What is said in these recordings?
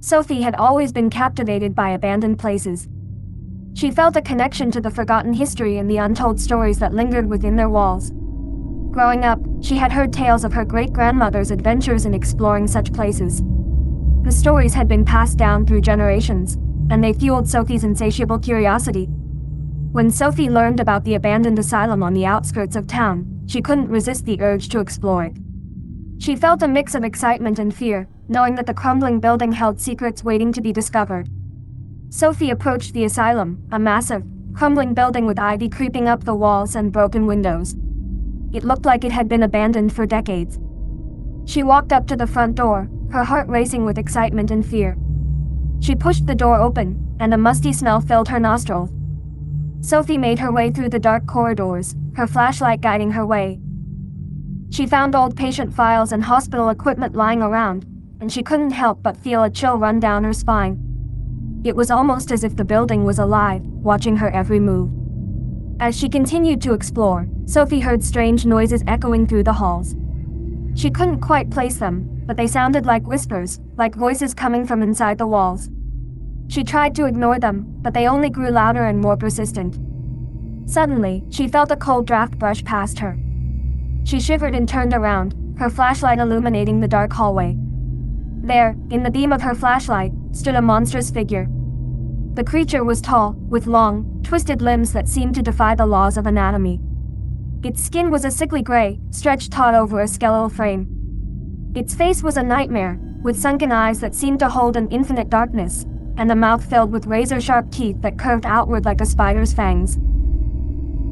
Sophie had always been captivated by abandoned places. She felt a connection to the forgotten history and the untold stories that lingered within their walls. Growing up, she had heard tales of her great-grandmother's adventures in exploring such places. The stories had been passed down through generations, and they fueled Sophie's insatiable curiosity. When Sophie learned about the abandoned asylum on the outskirts of town, she couldn't resist the urge to explore it. She felt a mix of excitement and fear, knowing that the crumbling building held secrets waiting to be discovered. Sophie approached the asylum, a massive, crumbling building with ivy creeping up the walls and broken windows. It looked like it had been abandoned for decades. She walked up to the front door, her heart racing with excitement and fear. She pushed the door open, and a musty smell filled her nostrils. Sophie made her way through the dark corridors, her flashlight guiding her way. She found old patient files and hospital equipment lying around, and she couldn't help but feel a chill run down her spine. It was almost as if the building was alive, watching her every move. As she continued to explore, Sophie heard strange noises echoing through the halls. She couldn't quite place them, but they sounded like whispers, like voices coming from inside the walls. She tried to ignore them, but they only grew louder and more persistent. Suddenly, she felt a cold draft brush past her. She shivered and turned around, her flashlight illuminating the dark hallway. There, in the beam of her flashlight, stood a monstrous figure. The creature was tall, with long, twisted limbs that seemed to defy the laws of anatomy. Its skin was a sickly gray, stretched taut over a skeletal frame. Its face was a nightmare, with sunken eyes that seemed to hold an infinite darkness, and a mouth filled with razor-sharp teeth that curved outward like a spider's fangs.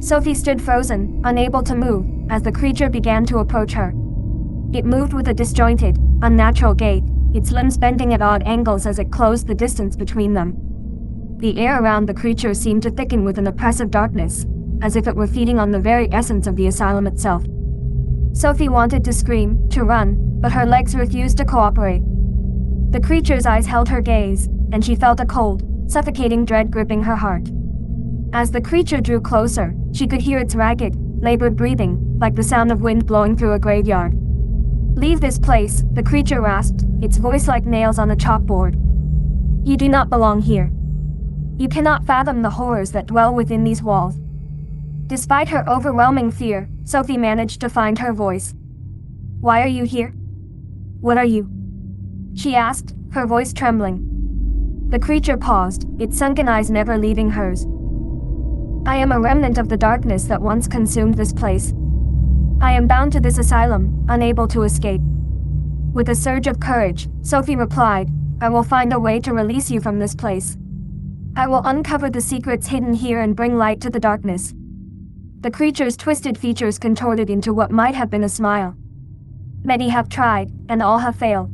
Sophie stood frozen, unable to move, as the creature began to approach her. It moved with a disjointed, unnatural gait, its limbs bending at odd angles as it closed the distance between them. The air around the creature seemed to thicken with an oppressive darkness, as if it were feeding on the very essence of the asylum itself. Sophie wanted to scream, to run, but her legs refused to cooperate. The creature's eyes held her gaze, and she felt a cold, suffocating dread gripping her heart. As the creature drew closer, she could hear its ragged, labored breathing, like the sound of wind blowing through a graveyard. "Leave this place," the creature rasped, its voice like nails on a chalkboard. "You do not belong here. You cannot fathom the horrors that dwell within these walls." Despite her overwhelming fear, Sophie managed to find her voice. "Why are you here? What are you?" she asked, her voice trembling. The creature paused, its sunken eyes never leaving hers. "I am a remnant of the darkness that once consumed this place. I am bound to this asylum, unable to escape." With a surge of courage, Sophie replied, "I will find a way to release you from this place. I will uncover the secrets hidden here and bring light to the darkness." The creature's twisted features contorted into what might have been a smile. "Many have tried, and all have failed.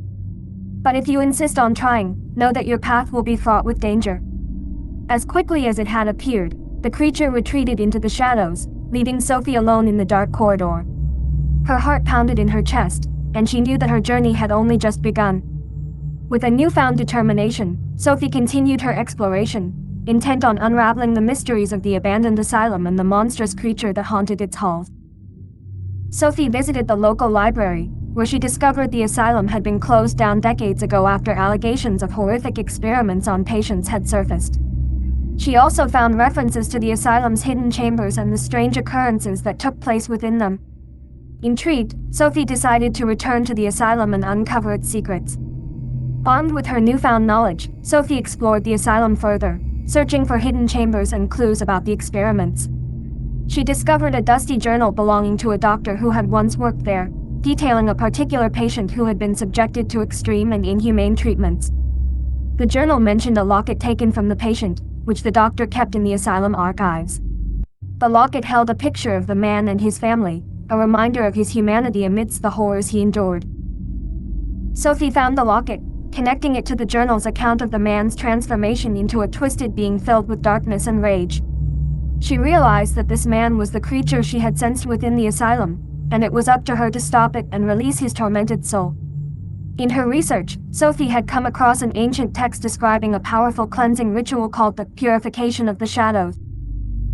But if you insist on trying, know that your path will be fraught with danger." As quickly as it had appeared, the creature retreated into the shadows, leaving Sophie alone in the dark corridor. Her heart pounded in her chest, and she knew that her journey had only just begun. With a newfound determination, Sophie continued her exploration, intent on unraveling the mysteries of the abandoned asylum and the monstrous creature that haunted its halls. Sophie visited the local library, where she discovered the asylum had been closed down decades ago after allegations of horrific experiments on patients had surfaced. She also found references to the asylum's hidden chambers and the strange occurrences that took place within them. Intrigued, Sophie decided to return to the asylum and uncover its secrets. Armed with her newfound knowledge, Sophie explored the asylum further, searching for hidden chambers and clues about the experiments. She discovered a dusty journal belonging to a doctor who had once worked there, detailing a particular patient who had been subjected to extreme and inhumane treatments. The journal mentioned a locket taken from the patient, which the doctor kept in the asylum archives. The locket held a picture of the man and his family, a reminder of his humanity amidst the horrors he endured. Sophie found the locket, connecting it to the journal's account of the man's transformation into a twisted being filled with darkness and rage. She realized that this man was the creature she had sensed within the asylum, and it was up to her to stop it and release his tormented soul. In her research, Sophie had come across an ancient text describing a powerful cleansing ritual called the Purification of the Shadows.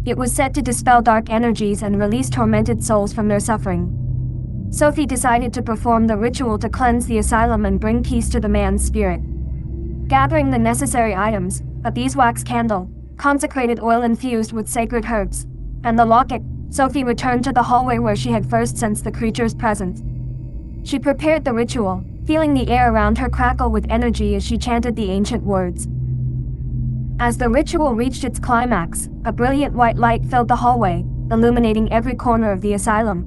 It was said to dispel dark energies and release tormented souls from their suffering. Sophie decided to perform the ritual to cleanse the asylum and bring peace to the man's spirit. gathering the necessary items, a beeswax candle, consecrated oil infused with sacred herbs, and the locket, Sophie returned to the hallway where she had first sensed the creature's presence. She prepared the ritual, feeling the air around her crackle with energy as she chanted the ancient words. As the ritual reached its climax, a brilliant white light filled the hallway, illuminating every corner of the asylum.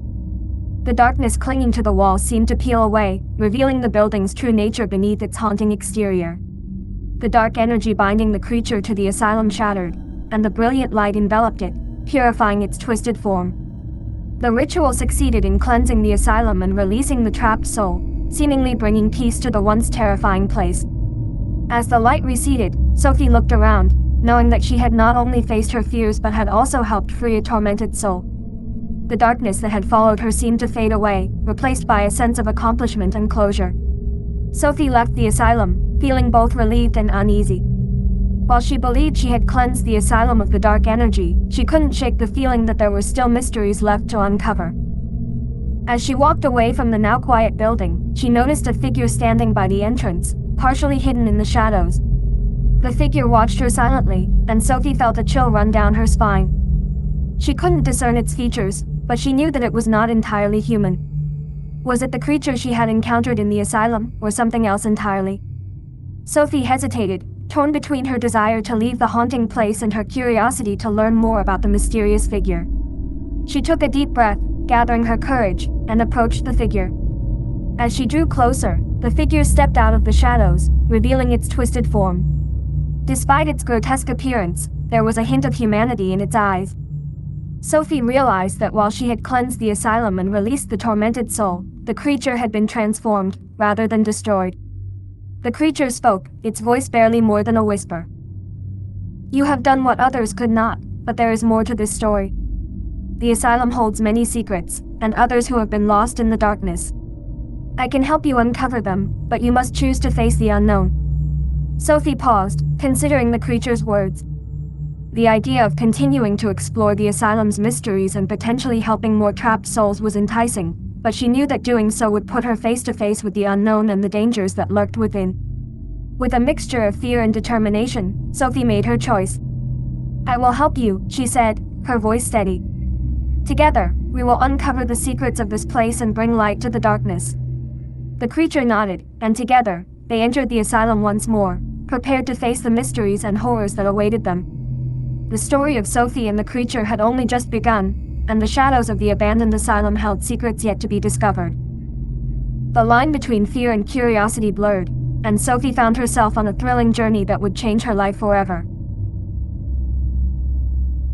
The darkness clinging to the walls seemed to peel away, revealing the building's true nature beneath its haunting exterior. The dark energy binding the creature to the asylum shattered, and the brilliant light enveloped it, purifying its twisted form. The ritual succeeded in cleansing the asylum and releasing the trapped soul, seemingly bringing peace to the once terrifying place. As the light receded, Sophie looked around, knowing that she had not only faced her fears but had also helped free a tormented soul. The darkness that had followed her seemed to fade away, replaced by a sense of accomplishment and closure. Sophie left the asylum, feeling both relieved and uneasy. While she believed she had cleansed the asylum of the dark energy, she couldn't shake the feeling that there were still mysteries left to uncover. As she walked away from the now quiet building, she noticed a figure standing by the entrance, partially hidden in the shadows. The figure watched her silently, and Sophie felt a chill run down her spine. She couldn't discern its features, but she knew that it was not entirely human. Was it the creature she had encountered in the asylum, or something else entirely? Sophie hesitated, torn between her desire to leave the haunting place and her curiosity to learn more about the mysterious figure. She took a deep breath, gathering her courage, and approached the figure. As she drew closer, the figure stepped out of the shadows, revealing its twisted form. Despite its grotesque appearance, there was a hint of humanity in its eyes. Sophie realized that while she had cleansed the asylum and released the tormented soul, the creature had been transformed, rather than destroyed. The creature spoke, its voice barely more than a whisper. "You have done what others could not, but there is more to this story. The asylum holds many secrets, and others who have been lost in the darkness. I can help you uncover them, but you must choose to face the unknown." Sophie paused, considering the creature's words. The idea of continuing to explore the asylum's mysteries and potentially helping more trapped souls was enticing, but she knew that doing so would put her face to face with the unknown and the dangers that lurked within. With a mixture of fear and determination, Sophie made her choice. "I will help you," she said, her voice steady. "Together, we will uncover the secrets of this place and bring light to the darkness." The creature nodded, and together, they entered the asylum once more, prepared to face the mysteries and horrors that awaited them. The story of Sophie and the creature had only just begun, and the shadows of the abandoned asylum held secrets yet to be discovered. The line between fear and curiosity blurred, and Sophie found herself on a thrilling journey that would change her life forever.